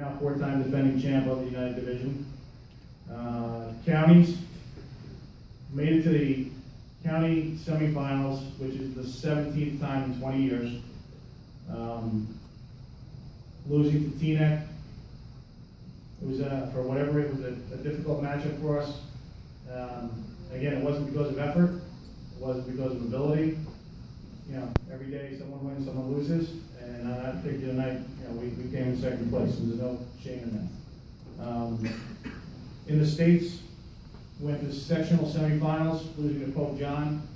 now 4-time defending champ of the United Division. Counties made it to the county semifinals, which is the 17th time in 20 years. Losing to Teaneck, it was for whatever, it was a difficult matchup for us. Again, it wasn't because of effort, it wasn't because of ability. You know, every day someone wins, someone loses, and on that particular night, you know, we came in second place, so there's no shame in that. In the States, went to sectional semifinals, losing to Pope John.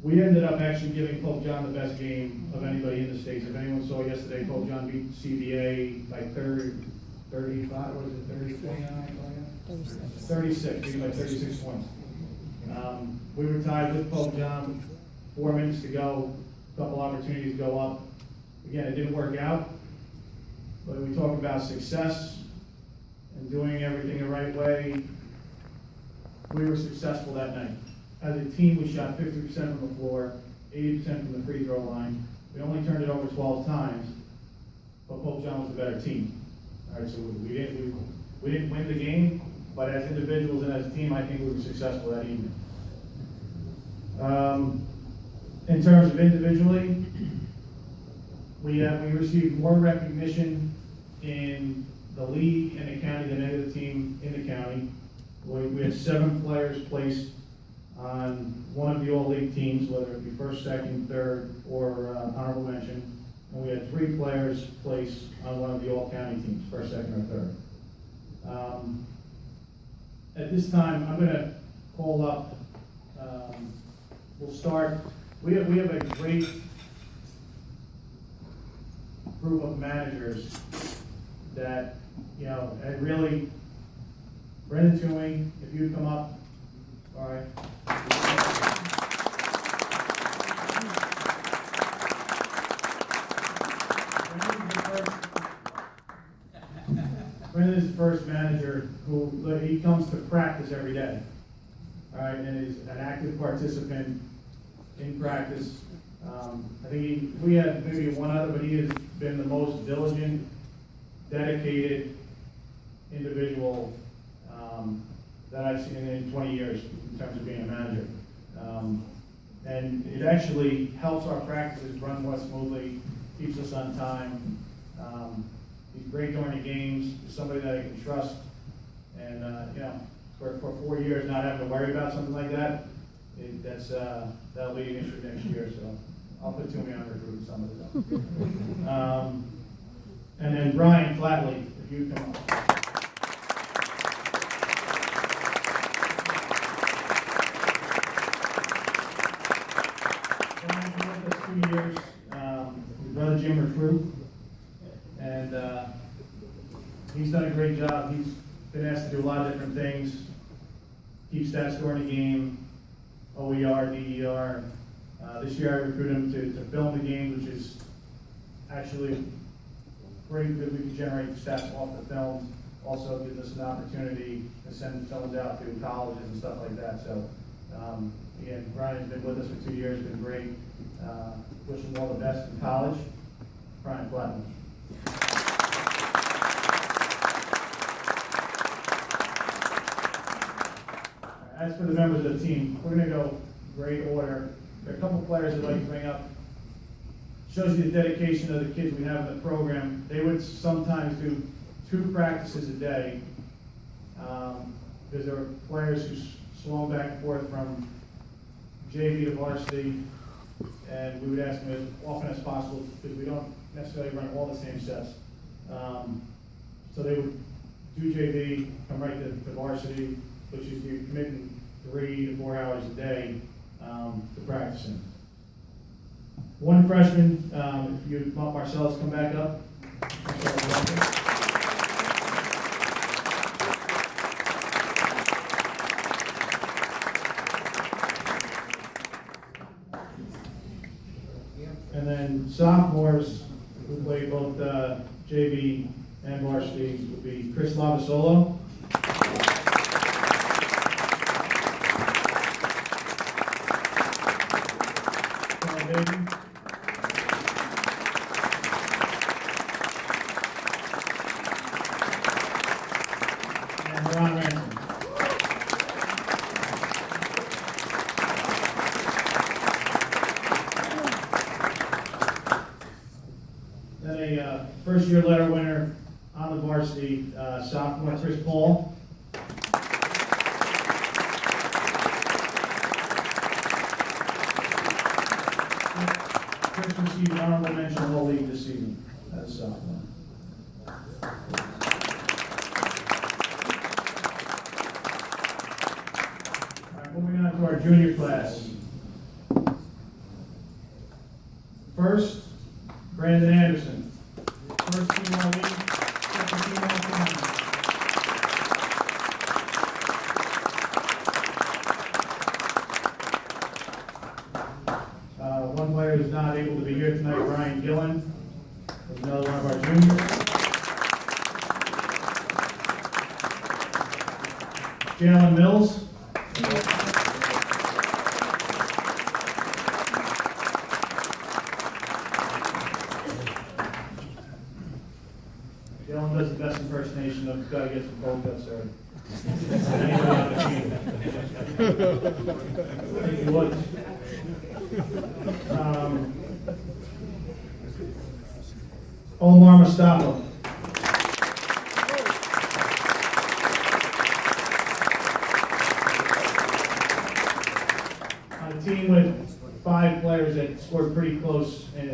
We ended up actually giving Pope John the best game of anybody in the States. If anyone saw yesterday, Pope John beat CVA by 35, what is it, 36, beating by 36 points. We were tied with Pope John, 4 minutes to go, a couple opportunities to go up. Again, it didn't work out, but we talk about success and doing everything the right way. We were successful that night. As a team, we shot 50% from the floor, 80% from the free throw line. We only turned it over 12 times, but Pope John was the better team. All right, so we didn't win the game, but as individuals and as a team, I think we were successful that evening. In terms of individually, we received more recognition in the league and the county than any other team in the county. We had 7 players placed on one of the all-league teams, whether it be first, second, third, or honorable mention. And we had 3 players placed on one of the all-county teams, first, second, or third. At this time, I'm going to call up, we'll start, we have a great group of managers that, you know, had really, Brendan Toomey, if you'd come up, all right. Brendan is the first manager who, he comes to practice every day, all right, and is an active participant in practice. I think we had maybe one other, but he has been the most diligent, dedicated individual that I've seen in 20 years in terms of being a manager. And it actually helps our practices run more smoothly, keeps us on time. He's great during the games, he's somebody that I can trust. And you know, for 4 years not having to worry about something like that, that'll be an issue next year. So I'll put Toomey on recruit some of it. And then Brian Flatley, if you come up. Brian's been with us 2 years. His brother Jim recruit, and he's done a great job. He's been asked to do a lot of different things. Keep stats during the game, OER, DER. This year I recruited him to film the game, which is actually great that we can generate stats off the film. Also gives us an opportunity to send films out to colleges and stuff like that. So again, Brian's been with us for 2 years, been great. Wish him all the best in college. Brian Flatley. As for the members of the team, we're going to go great order. There are a couple players I'd like to bring up. Shows you the dedication of the kids we have in the program. They would sometimes do 2 practices a day because there were players who swung back and forth from JV to varsity, and we would ask them as often as possible because we don't necessarily run all the same sets. So they would do JV, come right to varsity, which is you're committing 3 to 4 hours a day to practicing. One freshman, if you want Marcellus, come back up. And then sophomores who play both JV and varsity would be Chris Lavasolo. first year letter winner on the varsity, sophomore Chris Paul. Chris received honorable mention all league this season as a sophomore. All right, moving on to our junior class. First, Brandon Anderson. First team all league, second team all tournament. One player who's not able to be here tonight, Ryan Gillen, is another one of our juniors. Jalen Mills. Jalen does the best impersonation of gotta get some cold cuts started. Anybody on the team? I think he would. Omar Mustafa. On a team with 5 players that scored pretty close in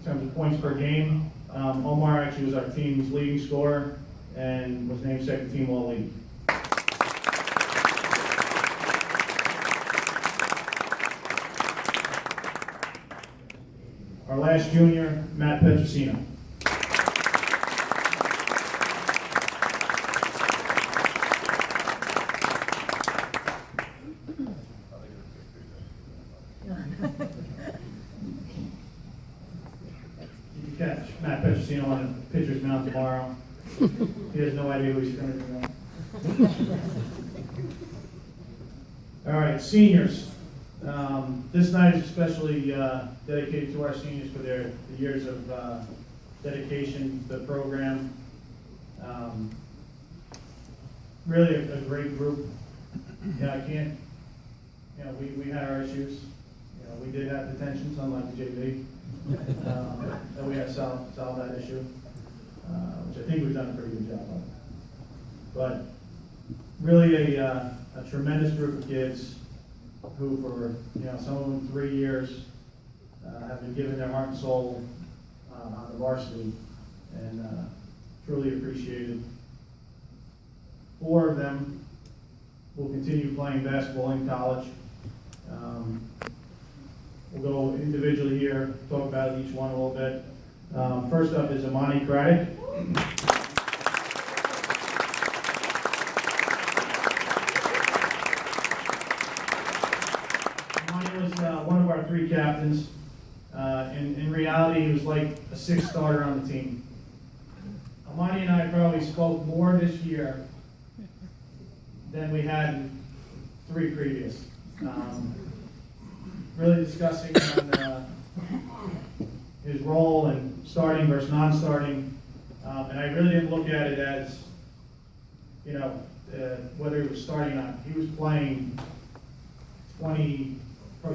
terms of points per game, Omar actually was our team's leading scorer and was named second team all league. Our last junior, Matt Petrosino. You can catch Matt Petrosino on a pitcher's mound tomorrow. He has no idea who he's going to do. All right, seniors. This night is especially dedicated to our seniors for their years of dedication to the program. Really a great group. Yeah, I can't, we had our issues. We did have detentions, unlike the JV. And we had to solve that issue, which I think we've done a pretty good job of. But really a tremendous group of kids who for, some of them 3 years, have been given their heart and soul on the varsity, and truly appreciated. 4 of them will continue playing basketball in college. We'll go individually here, talk about each one a little bit. First up is Amani Craddock. One of our 3 captains. In reality, he was like a 6th starter on the team. Amani and I probably spoke more this year than we had in 3 previous. Really discussing on his role and starting versus non-starting. And I really didn't look at it as, whether he was starting or not. He was playing 22 to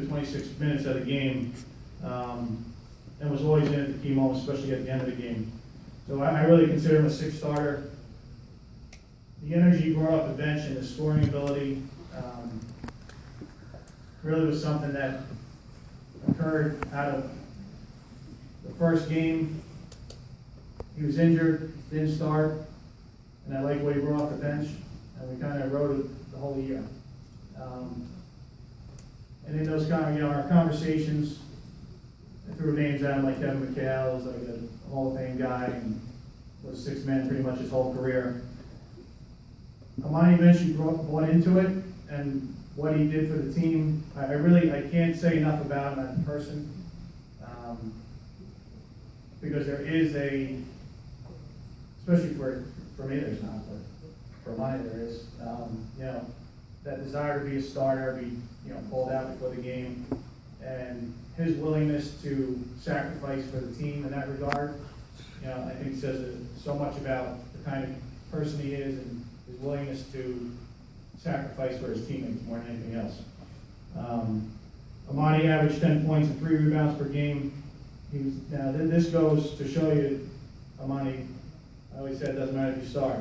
26 minutes of the game, and was always in at the key moments, especially at the end of the game. So I really consider him a 6th starter. The energy he brought off the bench and his scoring ability really was something that occurred out of the first game. He was injured, didn't start, and I like what he brought off the bench, and we kind of rode it the whole year. And in those our conversations, I threw names out like Kevin McHale, who's like a Hall of Fame guy, and was 6th man pretty much his whole career. Amani eventually bought into it, and what he did for the team, I can't say enough about him as a person, because there is especially for me there's not, but for Amani there is, that desire to be a starter, be pulled out before the game, and his willingness to sacrifice for the team in that regard, I think says so much about the kind of person he is and his willingness to sacrifice for his teammates more than anything else. Amani averaged 10 points and 3 rebounds per game, Now, this goes to show you, Amani, I always said it doesn't matter if you start,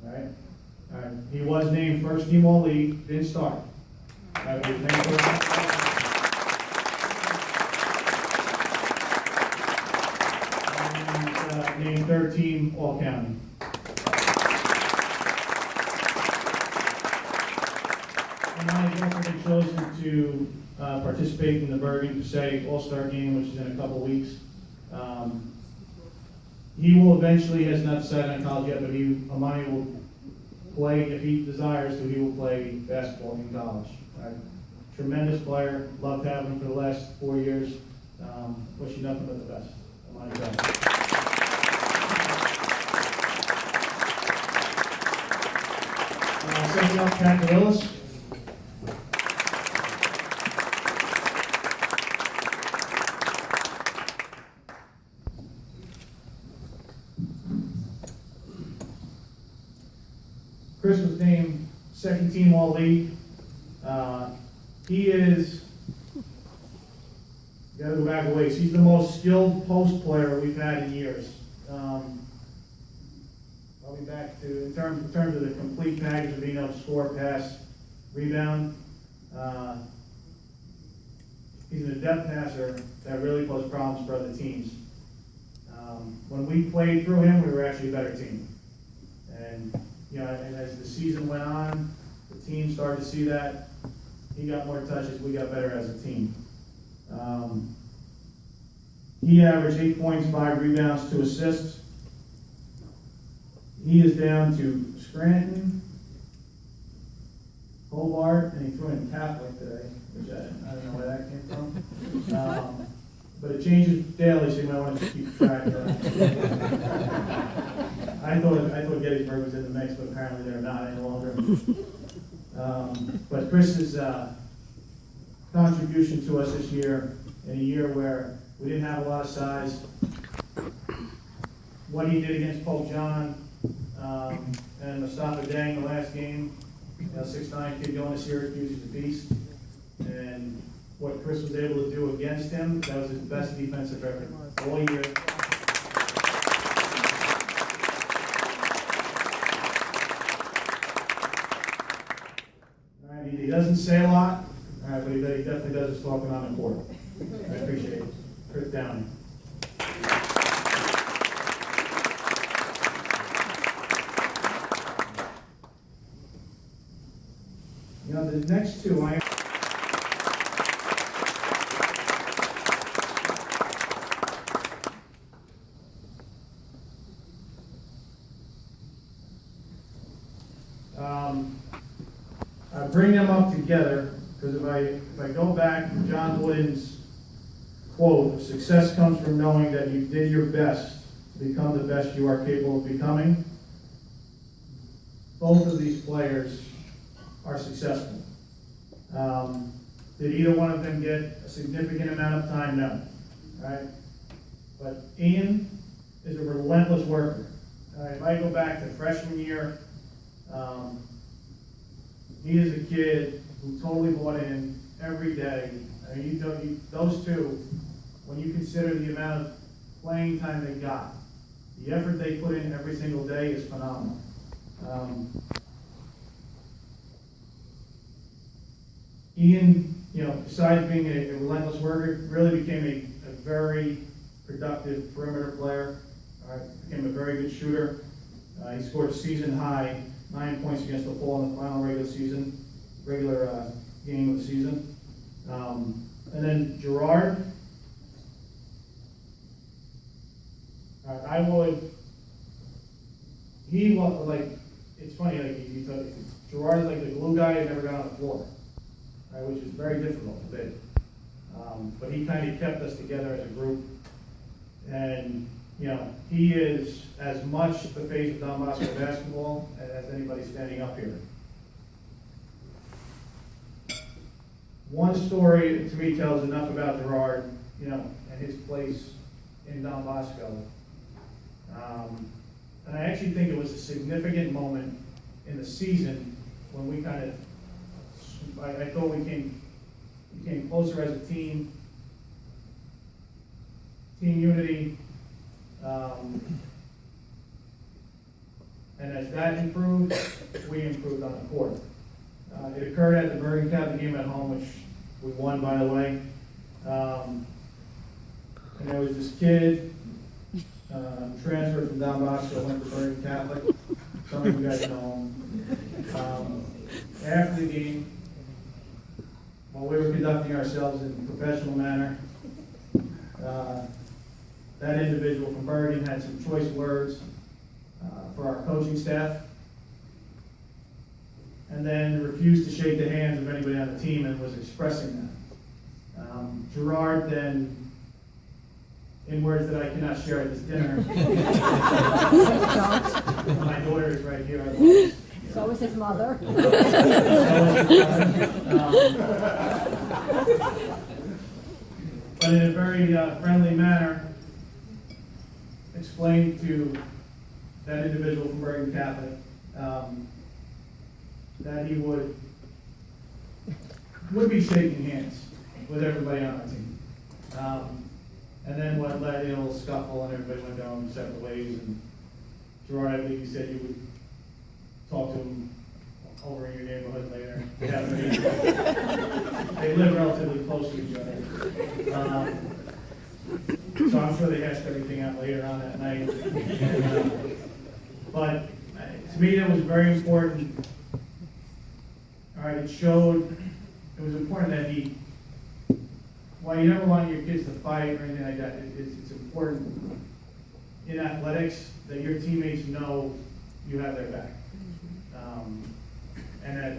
all right? All right, he was named first team all league, didn't start. All right, he was named first team all-league. And named third team all county. And he's also been chosen to participate in the Bergen Passaic All-Star Game, which is in a couple weeks. He will eventually, has not decided on college yet, but Amani will play, if he desires to, he will play basketball in college. Tremendous player, loved having him for the last 4 years. Wish you nothing but the best. Amani Bell. Second up, Pat Willis. Chris was named second team all league. He is, gotta go back a ways, he's the most skilled post player we've had in years. I'll be back to, in terms of the complete package of being able to score, pass, rebound. He's an adept passer that really posed problems for other teams. When we played through him, we were actually a better team. And and as the season went on, the team started to see that. He got more touches, we got better as a team. He averaged 8 points, 5 rebounds, 2 assists. He is down to Scranton, Hobart, and he threw in Catholic today, which I don't know where that came from. But it changes daily, so you might want to keep track of that. I thought Gettysburg was in the mix, but apparently they're not any longer. But Chris's contribution to us this year, in a year where we didn't have a lot of size, what he did against Pope John and Mustafa Dang the last game, 6'9" kid going to Syracuse, he's a beast. And what Chris was able to do against him, that was his best defensive effort all year. All right, he doesn't say a lot, but he definitely does his talking on the court. I appreciate it. Chris Downing. The next two, I bring them up together because if I go back to John Wooden's quote, success comes from knowing that you did your best to become the best you are capable of becoming. Both of these players are successful. Did either one of them get a significant amount of time? No. Right? But Ian is a relentless worker. If I go back to freshman year, he is a kid who totally bought in every day. I mean, those two, when you consider the amount of playing time they got, the effort they put in every single day is phenomenal. Ian, besides being a relentless worker, really became a very productive perimeter player. Became a very good shooter. He scored a season high 9 points against the Fall in the final regular game of the season. And then Gerard. It's funny, Gerard is like the glue guy who never got on the floor, right, which is very difficult to do. But he kind of kept us together as a group. And, he is as much the face of Don Bosco basketball as anybody standing up here. One story to me tells enough about Gerard, and his place in Don Bosco. And I actually think it was a significant moment in the season when we I thought we became closer as a team. team unity. And as that improved, we improved on the court. It occurred at the Bergen Catholic game at home, which we won, by the way. And there was this kid, transferred from Don Bosco, went to Bergen Catholic. Some of you guys know him. After the game, while we were conducting ourselves in a professional manner, that individual from Bergen had some choice words for our coaching staff, and then refused to shake the hands of anybody on the team and was expressing that. Gerard then, in words that I cannot share at this dinner, my daughter is right here. So was his mother. But in a very friendly manner, explained to that individual from Bergen Catholic that he would be shaking hands with everybody on our team. And then what led to a little scuffle, and everybody went down separate ways. And Gerard, I believe you said you would talk to him over in your neighborhood later. They live relatively close to each other. So I'm sure they hashed everything out later on that night. But to me, that was very important. All right, it was important that while you never want your kids to fight or anything like that, it's important in athletics that your teammates know you have their back. And that,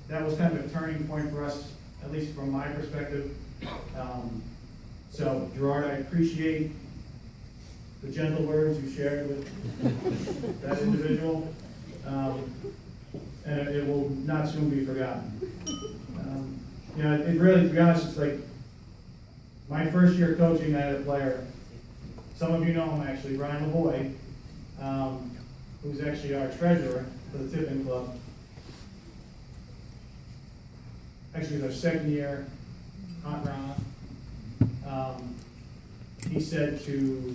that was kind of a turning point for us, at least from my perspective. So, Gerard, I appreciate the gentle words you shared with that individual, and it will not soon be forgotten. It really, to be honest, it's like my first year coaching, I had a player, some of you know him actually, Ryan Mahwah, who's actually our treasurer for the Tipping Club. Actually, it was our second year, Aunt Rana. He said to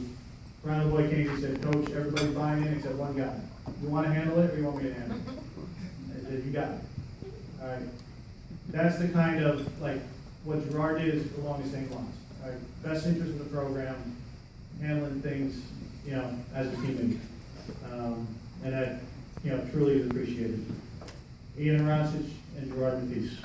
Ryan Mahwah came, he said, "Coach, everybody's buying in except one guy. You want to handle it or you want me to handle it?" I said, "You got it." All right. That's the kind of, what Gerard did is along the same lines. All right. Best interest of the program, handling things, as a teammate. And that, truly is appreciated. Ian Arosich and Gerard Matisse.